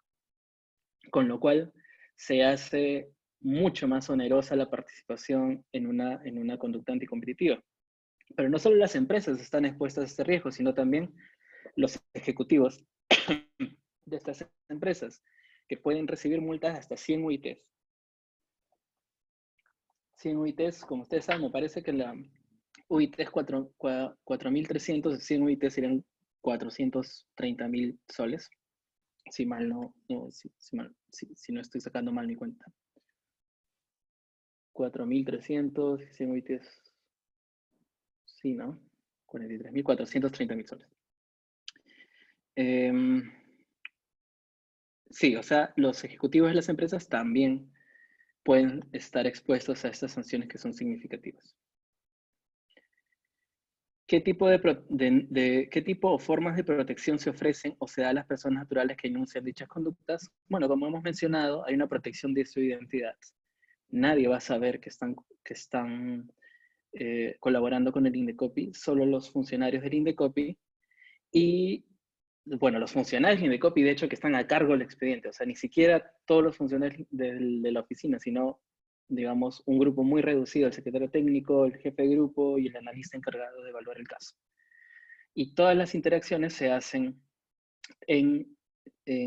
Con lo cual se hace mucho más onerosa la participación en una conducta anticompetitiva. Pero no solo las empresas están expuestas a este riesgo, sino también los ejecutivos de estas empresas, que pueden recibir multas hasta 100 UITs. 100 UITs, como ustedes saben, me parece que la UIT es 4.300, 100 UITs serían 430.000 soles. Si mal si no estoy sacando mal mi cuenta. 4.300, 100 UITs. Sí, ¿no? 43.430.000 soles. Sí, o sea, los ejecutivos de las empresas también pueden estar expuestos a estas sanciones que son significativas. ¿Qué tipo, ¿Qué tipo o formas de protección se ofrecen o se da a las personas naturales que enuncian dichas conductas? Bueno, como hemos mencionado, hay una protección de su identidad. Nadie va a saber que están colaborando con el Indecopi, solo los funcionarios del Indecopi y, bueno, los funcionarios del Indecopi, de hecho, que están a cargo del expediente, o sea, ni siquiera todos los funcionarios de la oficina, sino, digamos, un grupo muy reducido, el secretario técnico, el jefe de grupo y el analista encargado de evaluar el caso. Y todas las interacciones se hacen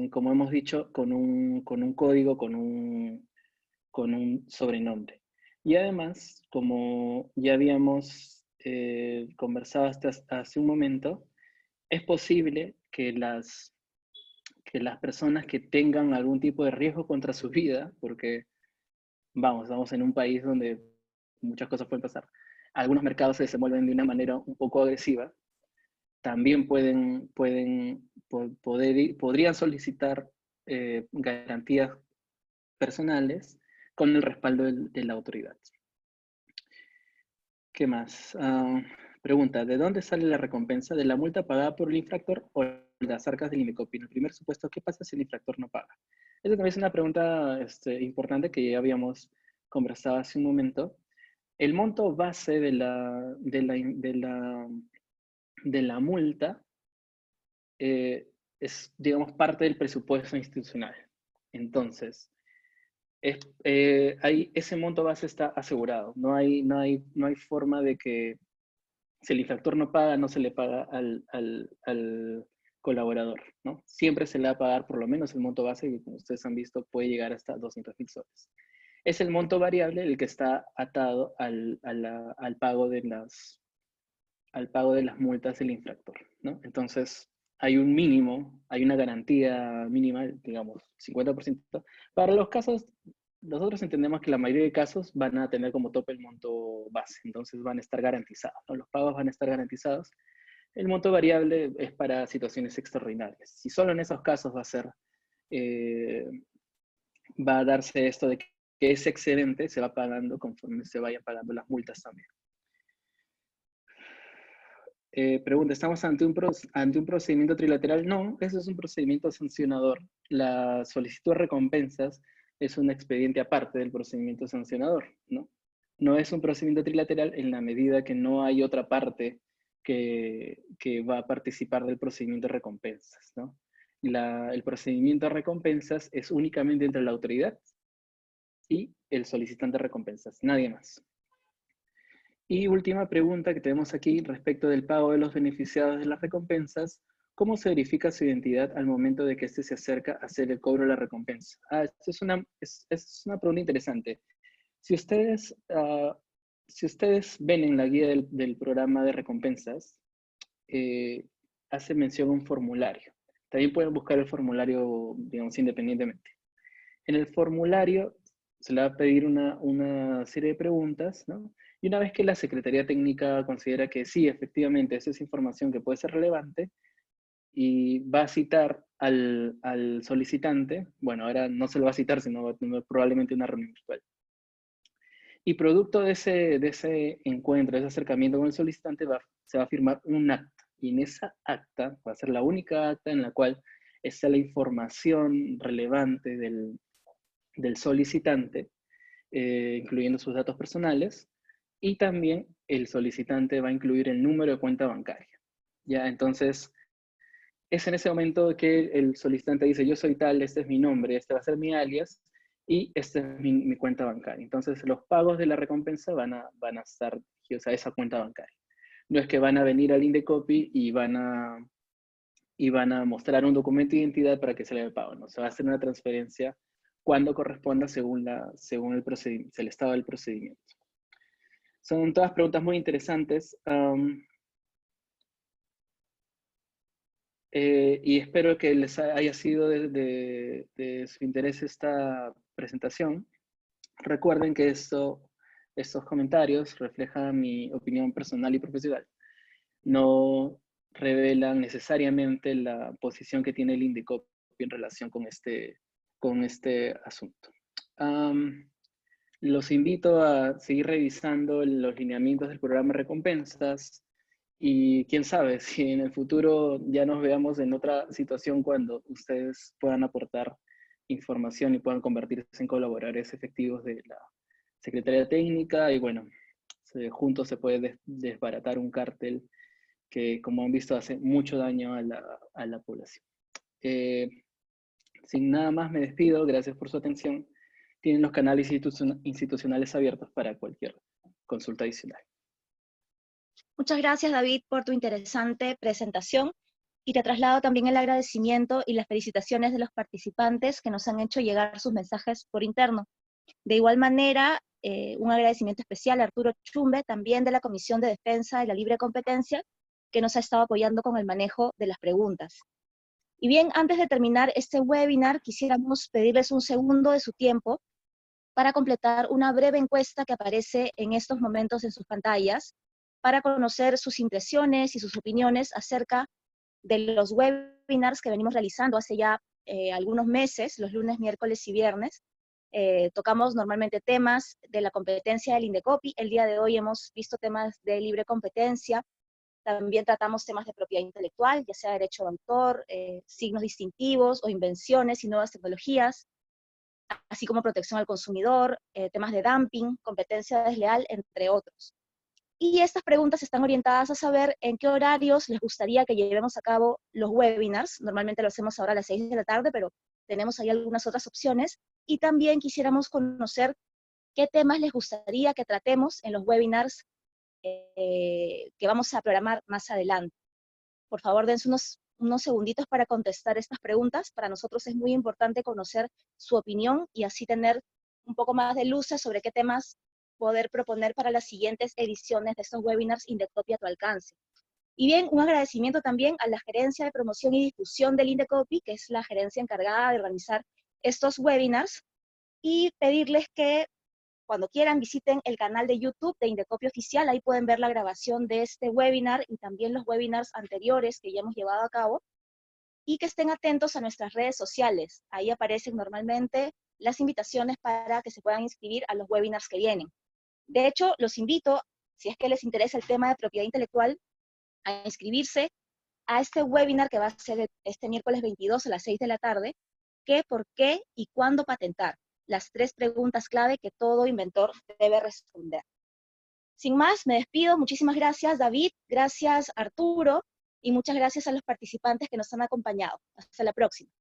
como hemos dicho, con un código, con un sobrenombre. Y además, como ya habíamos conversado hasta hace un momento, es posible que las personas que tengan algún tipo de riesgo contra su vida, porque estamos en un país donde muchas cosas pueden pasar, algunos mercados se desenvuelven de una manera un poco agresiva, también podrían solicitar garantías personales con el respaldo de la autoridad. ¿Qué más? Pregunta, ¿de dónde sale la recompensa? ¿De la multa pagada por el infractor o de las arcas del Indecopi? En el primer supuesto, ¿qué pasa si el infractor no paga? Esa también es una pregunta importante que ya habíamos conversado hace un momento. El monto base de la multa es, digamos, parte del presupuesto institucional. Entonces, ese monto base está asegurado. No hay forma de que si el infractor no paga, no se le paga al colaborador, ¿no? Siempre se le va a pagar por lo menos el monto base, que como ustedes han visto puede llegar hasta 200.000 soles. Es el monto variable el que está atado al pago de las multas del infractor, ¿no? Entonces, hay un mínimo, hay una garantía mínima, digamos, 50%. Para los casos, nosotros entendemos que la mayoría de casos van a tener como tope el monto base, entonces van a estar garantizados, ¿no? Los pagos van a estar garantizados. El monto variable es para situaciones extraordinarias. Si solo en esos casos va a darse esto de que ese excedente se va pagando conforme se vayan pagando las multas también. Pregunta, ¿estamos ante un procedimiento trilateral? No, eso es un procedimiento sancionador. La solicitud de recompensas es un expediente aparte del procedimiento sancionador, ¿no? No es un procedimiento trilateral en la medida que no hay otra parte que va a participar del procedimiento de recompensas, ¿no? El procedimiento de recompensas es únicamente entre la autoridad y el solicitante de recompensas, nadie más. Y última pregunta que tenemos aquí respecto del pago de los beneficiados de las recompensas. ¿Cómo se verifica su identidad al momento de que éste se acerca a hacer el cobro de la recompensa? Esta es una pregunta interesante. Si ustedes ven en la guía del programa de recompensas, hace mención a un formulario. También pueden buscar el formulario, digamos, independientemente. En el formulario se le va a pedir una serie de preguntas, ¿no? Y una vez que la Secretaría Técnica considera que sí, efectivamente, esa es información que puede ser relevante, y va a citar al solicitante, bueno, ahora no se lo va a citar, sino va a tener probablemente una reunión virtual. Y producto de ese encuentro, de ese acercamiento con el solicitante, se va a firmar un acta. Y en esa acta, va a ser la única acta en la cual está la información relevante del solicitante, incluyendo sus datos personales, y también el solicitante va a incluir el número de cuenta bancaria. ¿Ya? Entonces, es en ese momento que el solicitante dice, yo soy tal, este es mi nombre, este va a ser mi alias, y esta es mi cuenta bancaria. Entonces, los pagos de la recompensa van a estar dirigidos a esa cuenta bancaria. No es que van a venir al Indecopi y van a mostrar un documento de identidad para que se le dé pago, ¿no? Se va a hacer una transferencia cuando corresponda según el estado del procedimiento. Son todas preguntas muy interesantes y espero que les haya sido de su interés esta presentación. Recuerden que estos comentarios reflejan mi opinión personal y profesional. No revelan necesariamente la posición que tiene el Indecopi en relación con este asunto. Los invito a seguir revisando los lineamientos del programa de recompensas y quién sabe si en el futuro ya nos veamos en otra situación cuando ustedes puedan aportar información y puedan convertirse en colaboradores efectivos de la Secretaría Técnica y bueno, juntos se puede desbaratar un cártel que, como han visto, hace mucho daño a la población. Sin nada más me despido, gracias por su atención. Tienen los canales institucionales abiertos para cualquier consulta adicional. Muchas gracias, David, por tu interesante presentación y te traslado también el agradecimiento y las felicitaciones de los participantes que nos han hecho llegar sus mensajes por interno. De igual manera, un agradecimiento especial a Arturo Chumbe, también de la Comisión de Defensa de la Libre Competencia, que nos ha estado apoyando con el manejo de las preguntas. Y bien, antes de terminar este webinar, quisiéramos pedirles un segundo de su tiempo para completar una breve encuesta que aparece en estos momentos en sus pantallas, para conocer sus impresiones y sus opiniones acerca de los webinars que venimos realizando hace ya algunos meses, los lunes, miércoles y viernes. Tocamos normalmente temas de la competencia del Indecopi. El día de hoy hemos visto temas de libre competencia. También tratamos temas de propiedad intelectual, ya sea derecho de autor, signos distintivos o invenciones y nuevas tecnologías, así como protección al consumidor, temas de dumping, competencia desleal, entre otros. Y estas preguntas están orientadas a saber en qué horarios les gustaría que llevemos a cabo los webinars. Normalmente lo hacemos ahora a las 6 de la tarde, pero tenemos ahí algunas otras opciones. Y también quisiéramos conocer qué temas les gustaría que tratemos en los webinars que vamos a programar más adelante. Por favor, dense unos segunditos para contestar estas preguntas. Para nosotros es muy importante conocer su opinión y así tener un poco más de luces sobre qué temas poder proponer para las siguientes ediciones de estos webinars Indecopi a tu alcance. Y bien, un agradecimiento también a la Gerencia de Promoción y Difusión del Indecopi, que es la gerencia encargada de organizar estos webinars, y pedirles que cuando quieran visiten el canal de YouTube de Indecopi Oficial, ahí pueden ver la grabación de este webinar y también los webinars anteriores que ya hemos llevado a cabo, y que estén atentos a nuestras redes sociales. Ahí aparecen normalmente las invitaciones para que se puedan inscribir a los webinars que vienen. De hecho, los invito, si es que les interesa el tema de propiedad intelectual, a inscribirse a este webinar que va a ser este miércoles 22 a las 6 de la tarde, qué, por qué y cuándo patentar. Las 3 preguntas clave que todo inventor debe responder. Sin más, me despido. Muchísimas gracias, David. Gracias, Arturo. Y muchas gracias a los participantes que nos han acompañado. Hasta la próxima.